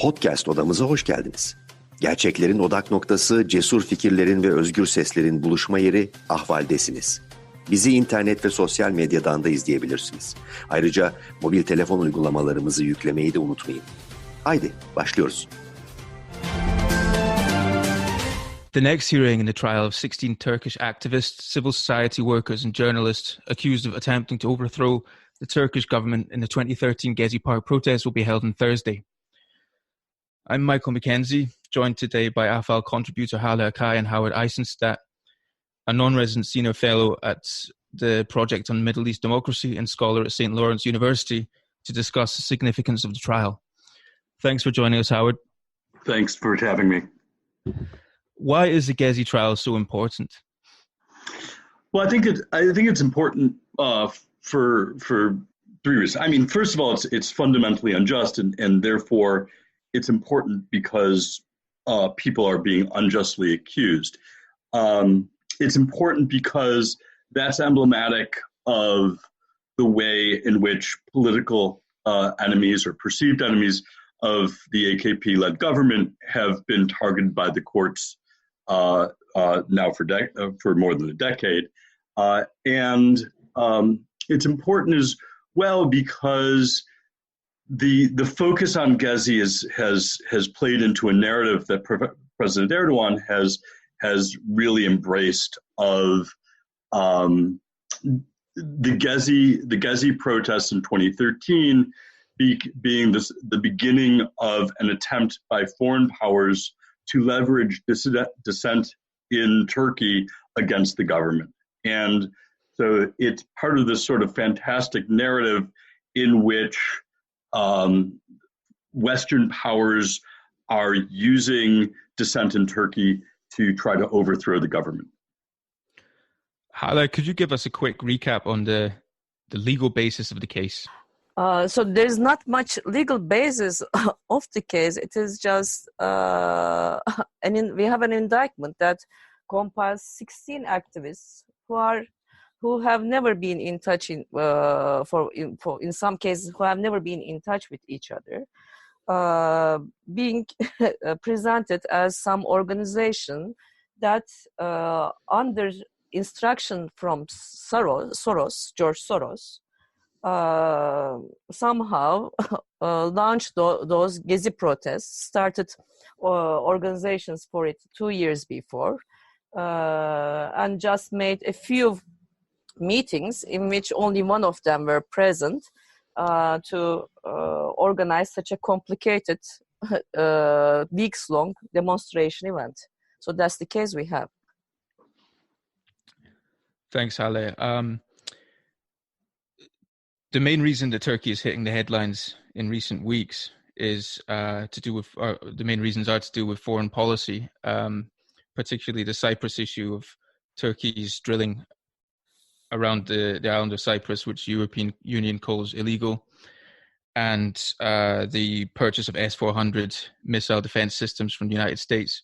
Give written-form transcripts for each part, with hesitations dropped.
Podcast odamıza hoş geldiniz. Gerçeklerin odak noktası, cesur fikirlerin ve özgür seslerin buluşma yeri Ahval'desiniz. Bizi internet ve sosyal medyadan da izleyebilirsiniz. Ayrıca mobil telefon uygulamalarımızı yüklemeyi de unutmayın. Haydi başlıyoruz. The next hearing in the trial of 16 Turkish activists, civil society workers and journalists accused of attempting to overthrow the Turkish government in the 2013 Gezi Park protests will be held on Thursday. I'm Michael Mackenzie, joined today by AFAL contributor Hala Akai and Howard Eissenstat, a non-resident senior fellow at the Project on Middle East Democracy and scholar at St. Lawrence University, to discuss the significance of the trial. Thanks for joining us, Howard. Thanks for having me. Why is the Gezi trial so important? Well, I think it's important for three reasons. I mean, first of all, it's fundamentally unjust, and therefore it's important because people are being unjustly accused. It's important because that's emblematic of the way in which political enemies or perceived enemies of the AKP-led government have been targeted by the courts now for more than a decade. And it's important as well because the focus on Gezi has played into a narrative that President Erdogan has really embraced of the Gezi protests in 2013 being the beginning of an attempt by foreign powers to leverage dissent in Turkey against the government. And so it's part of this sort of fantastic narrative in which Western powers are using dissent in Turkey to try to overthrow the government. Hala, could you give us a quick recap on the legal basis of the case? So there's not much legal basis of the case. It is just, we have an indictment that compiles 16 activists who have never been in touch in some cases who have never been in touch with each other, being presented as some organization that under instruction from George Soros, somehow launched those Gezi protests, started organizations for it 2 years before, and just made a few meetings in which only one of them were present to organize such a complicated weeks-long demonstration event. So that's the case we have. Thanks, Hale. The main reason that Turkey is hitting the headlines in recent weeks is to do with foreign policy, particularly the Cyprus issue of Turkey's drilling around the island of Cyprus, which the European Union calls illegal, and the purchase of S-400 missile defense systems from the United States,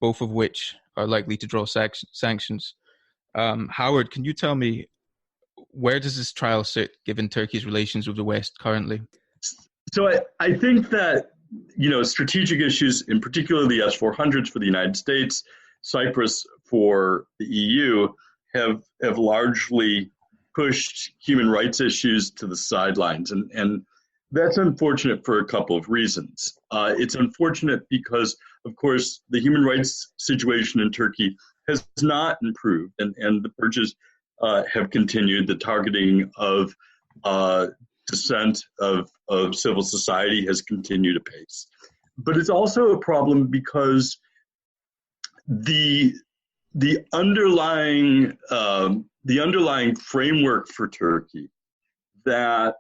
both of which are likely to draw sanctions. Howard, can you tell me, where does this trial sit given Turkey's relations with the West currently? So I think that, strategic issues, in particular the S-400s for the United States, Cyprus for the EU, have largely pushed human rights issues to the sidelines. And that's unfortunate for a couple of reasons. It's unfortunate because, of course, the human rights situation in Turkey has not improved, and the purges have continued. The targeting of dissent of civil society has continued apace. But it's also a problem because the underlying framework for Turkey that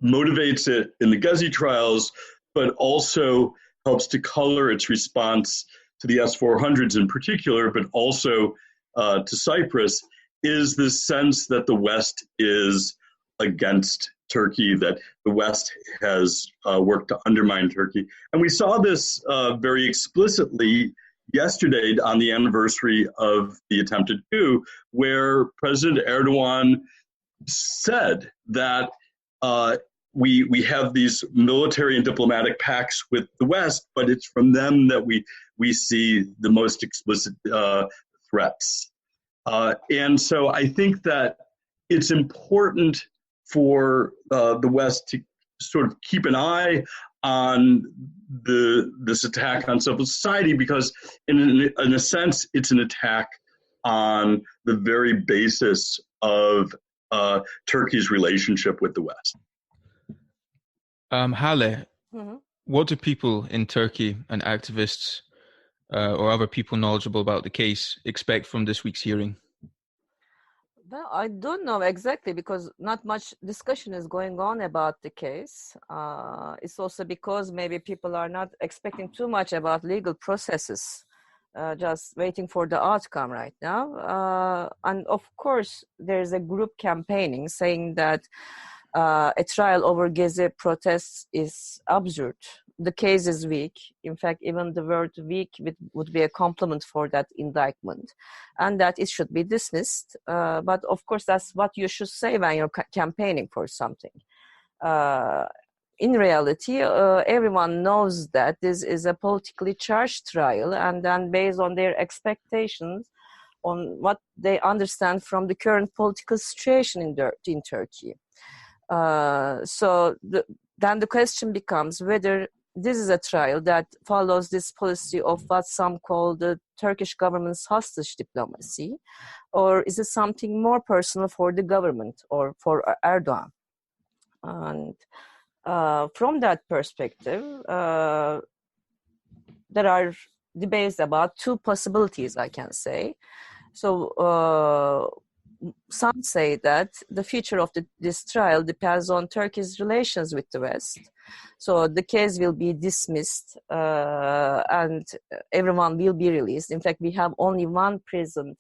motivates it in the Gezi trials, but also helps to color its response to the S-400s in particular, but also to Cyprus, is this sense that the West is against Turkey, that the West has worked to undermine Turkey. And we saw this very explicitly yesterday on the anniversary of the attempted coup, where President Erdogan said that we have these military and diplomatic pacts with the West, but it's from them that we see the most explicit threats. And so I think that it's important for the West to sort of keep an eye on this attack on civil society, because in a sense, it's an attack on the very basis of Turkey's relationship with the West. Hale, Mhm. what do people in Turkey and activists or other people knowledgeable about the case expect from this week's hearing? Well, I don't know exactly because not much discussion is going on about the case. It's also because maybe people are not expecting too much about legal processes, just waiting for the outcome right now. And of course, there's a group campaigning saying that a trial over Gezi protests is absurd. The case is weak. In fact, even the word weak would be a compliment for that indictment, and that it should be dismissed. But of course, that's what you should say when you're campaigning for something. In reality, everyone knows that this is a politically charged trial, and then based on their expectations, on what they understand from the current political situation in Turkey. Then the question becomes whether this is a trial that follows this policy of what some call the Turkish government's hostage diplomacy, or is it something more personal for the government or for Erdogan? And from that perspective, there are debates about two possibilities, I can say. So some say that the future of this trial depends on Turkey's relations with the West. So the case will be dismissed and everyone will be released. In fact, we have only one present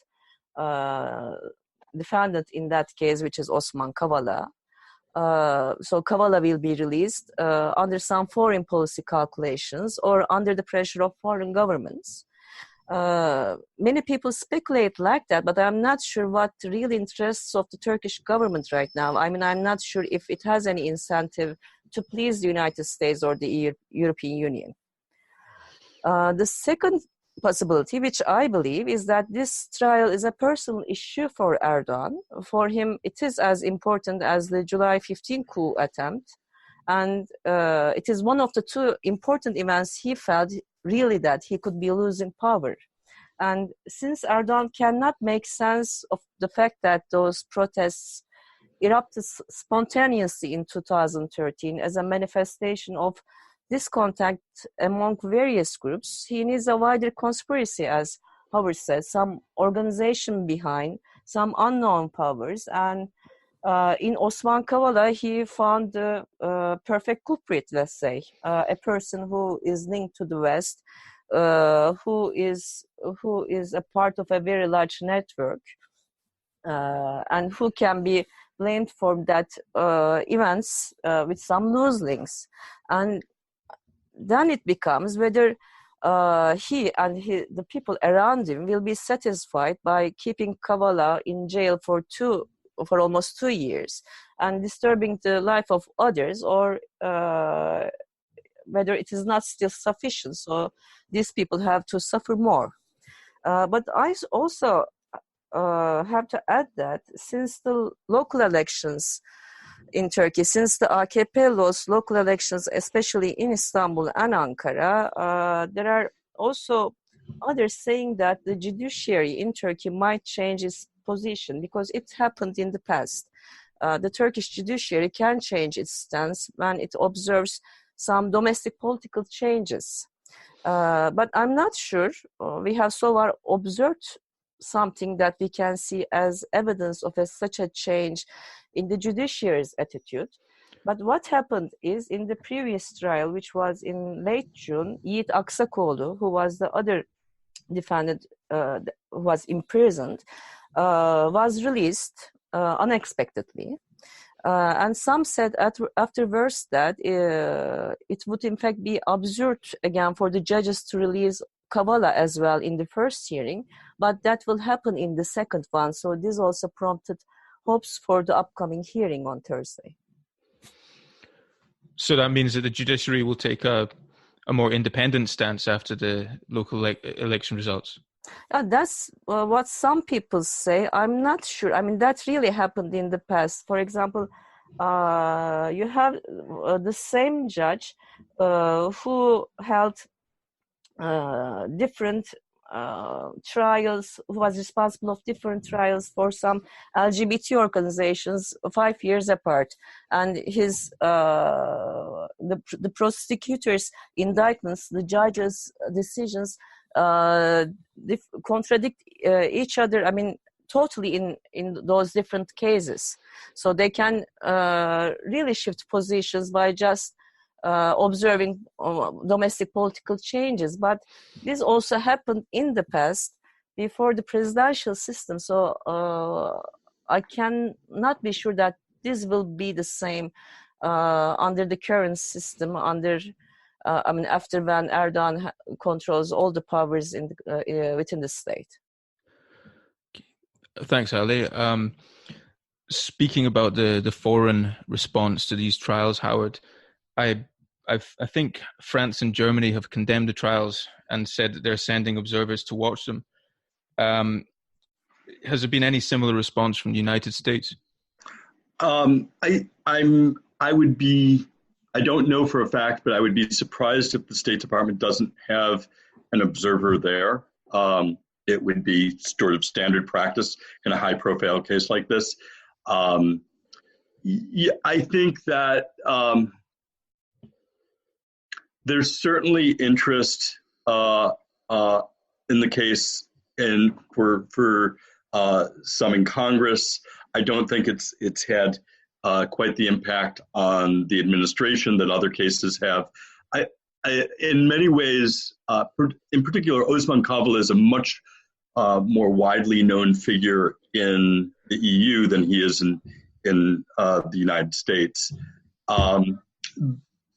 defendant in that case, which is Osman Kavala. So Kavala will be released under some foreign policy calculations or under the pressure of foreign governments. Many people speculate like that, but I'm not sure what the real interests of the Turkish government right now. I mean, I'm not sure if it has any incentive to please the United States or the European Union. The second possibility, which I believe, is that this trial is a personal issue for Erdogan. For him, it is as important as the July 15 coup attempt. And it is one of the two important events he felt really that he could be losing power. And since Erdogan cannot make sense of the fact that those protests erupted spontaneously in 2013 as a manifestation of discontent among various groups, he needs a wider conspiracy, as Howard said, some organization behind, some unknown powers. And in Osman Kavala, he found the perfect culprit, let's say, a person who is linked to the West, who is a part of a very large network, and who can be blamed for that events with some loose links. And then it becomes whether he and the people around him will be satisfied by keeping Kavala in jail for almost 2 years and disturbing the life of others, or whether it is not still sufficient. So these people have to suffer more. But I also have to add that since the local elections in Turkey, since the AKP lost local elections, especially in Istanbul and Ankara, there are also others saying that the judiciary in Turkey might change its position because it happened in the past. The Turkish judiciary can change its stance when it observes some domestic political changes. But I'm not sure we have so far observed something that we can see as evidence of such a change in the judiciary's attitude. But what happened is in the previous trial, which was in late June, Yiğit Aksakoğlu, who was the other defendant who was imprisoned, was released unexpectedly. And some said afterwards that it would in fact be absurd again for the judges to release Kavala as well in the first hearing, but that will happen in the second one. So this also prompted hopes for the upcoming hearing on Thursday. So that means that the judiciary will take a more independent stance after the local election results. That's what some people say. I'm not sure. I mean, that really happened in the past. For example, you have the same judge who held different trials, who was responsible of different trials for some LGBT organizations 5 years apart, and his the prosecutor's indictments, the judge's decisions contradict each other. I mean, totally in those different cases. So they can really shift positions by just observing domestic political changes. But this also happened in the past before the presidential system. So I cannot be sure that this will be the same under the current system, after when Erdogan controls all the powers within the state. Thanks, Ali. Speaking about the foreign response to these trials, Howard, I think France and Germany have condemned the trials and said that they're sending observers to watch them. Has there been any similar response from the United States? I don't know for a fact, but I would be surprised if the State Department doesn't have an observer there. It would be sort of standard practice in a high-profile case like this. I think that there's certainly interest in the case for some in Congress. I don't think it's had quite the impact on the administration that other cases have. In many ways, in particular, Osman Kavala is a much more widely known figure in the EU than he is in the United States.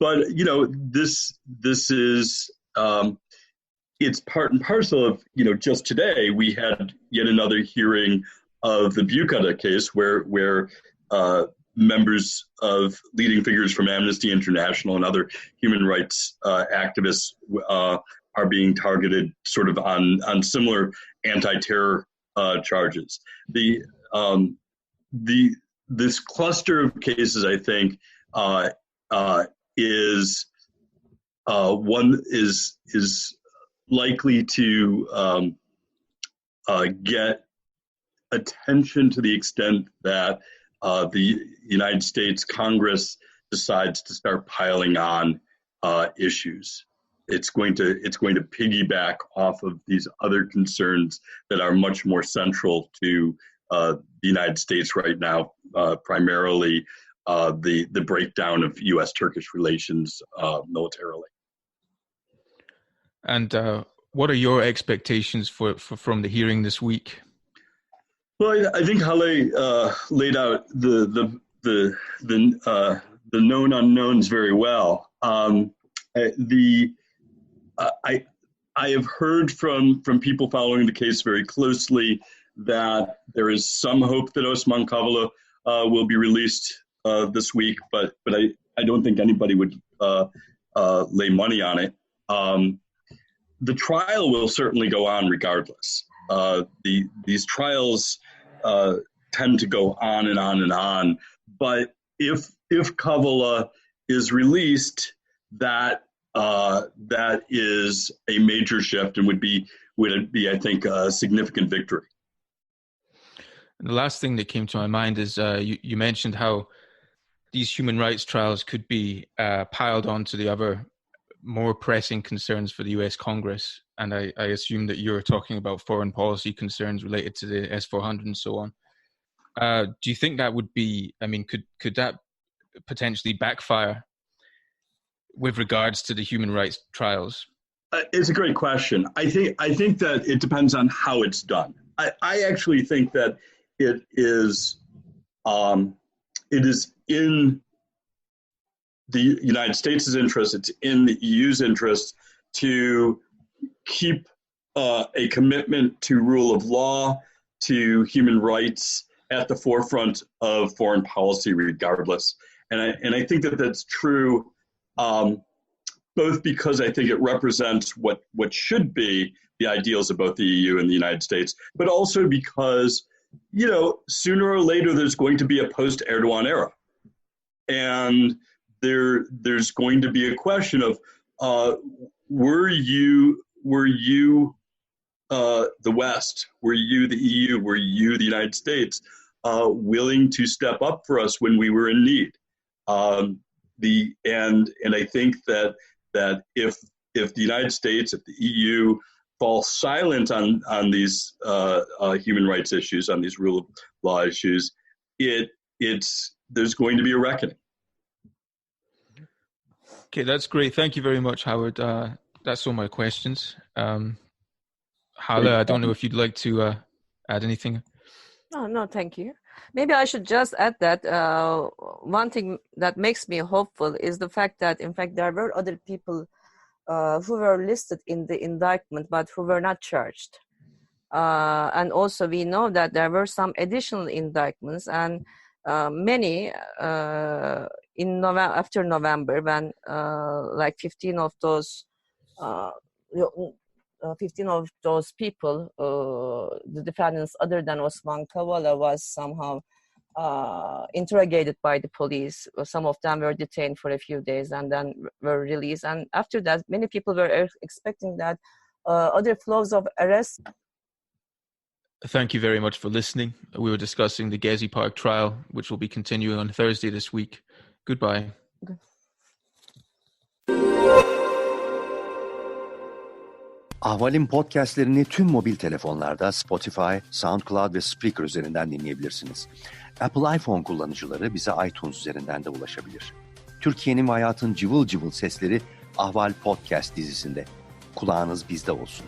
But this is it's part and parcel of just today we had yet another hearing of the Bukata case where members of leading figures from Amnesty International and other human rights activists are being targeted sort of on similar anti-terror charges. This cluster of cases, I think, is likely to get attention to the extent that the United States Congress decides to start piling on issues. It's going to piggyback off of these other concerns that are much more central to the United States right now, primarily the breakdown of U.S.-Turkish relations militarily. And what are your expectations from the hearing this week? Well, I think Hale laid out the known unknowns very well. I have heard from people following the case very closely that there is some hope that Osman Kavala will be released this week, but I don't think anybody would lay money on it. The trial will certainly go on regardless. These trials tend to go on and on and on, but if Kavala is released, that is a major shift and would be I think a significant victory. And the last thing that came to my mind is you mentioned how these human rights trials could be piled onto the other more pressing concerns for the US Congress. And I assume that you're talking about foreign policy concerns related to the S-400 and so on. Do you think that would be, could that potentially backfire with regards to the human rights trials? It's a great question. I think that it depends on how it's done. I actually think that it is in the United States' interest, it's in the EU's interest to keep a commitment to rule of law, to human rights at the forefront of foreign policy regardless. And I think that that's true, both because I think it represents what should be the ideals of both the EU and the United States, but also because, sooner or later there's going to be a post-Erdogan era. And there's going to be a question of, were you the West, were you the EU, were you the United States, willing to step up for us when we were in need? And I think that if the United States, if the EU fall silent on these human rights issues, on these rule of law issues, there's going to be a reckoning. Okay, that's great. Thank you very much, Howard. That's all my questions. Hala, I don't know if you'd like to add anything. No, thank you. Maybe I should just add that one thing that makes me hopeful is the fact that, in fact, there were other people who were listed in the indictment but who were not charged. And also we know that there were some additional indictments, and many after November, when 15 of those 15 of those people, the defendants other than Osman Kavala, was somehow interrogated by the police. Some of them were detained for a few days and then were released. And after that, many people were expecting that other flows of arrests. Thank you very much for listening. We were discussing the Gezi Park trial, which will be continuing on Thursday this week. Goodbye. Ahval'in podcastlerini tüm mobil telefonlarda Spotify, SoundCloud ve Spreaker üzerinden dinleyebilirsiniz. Apple iPhone kullanıcıları bize iTunes üzerinden de ulaşabilir. Türkiye'nin ve hayatın cıvıl cıvıl sesleri Ahval Podcast dizisinde. Kulağınız bizde olsun.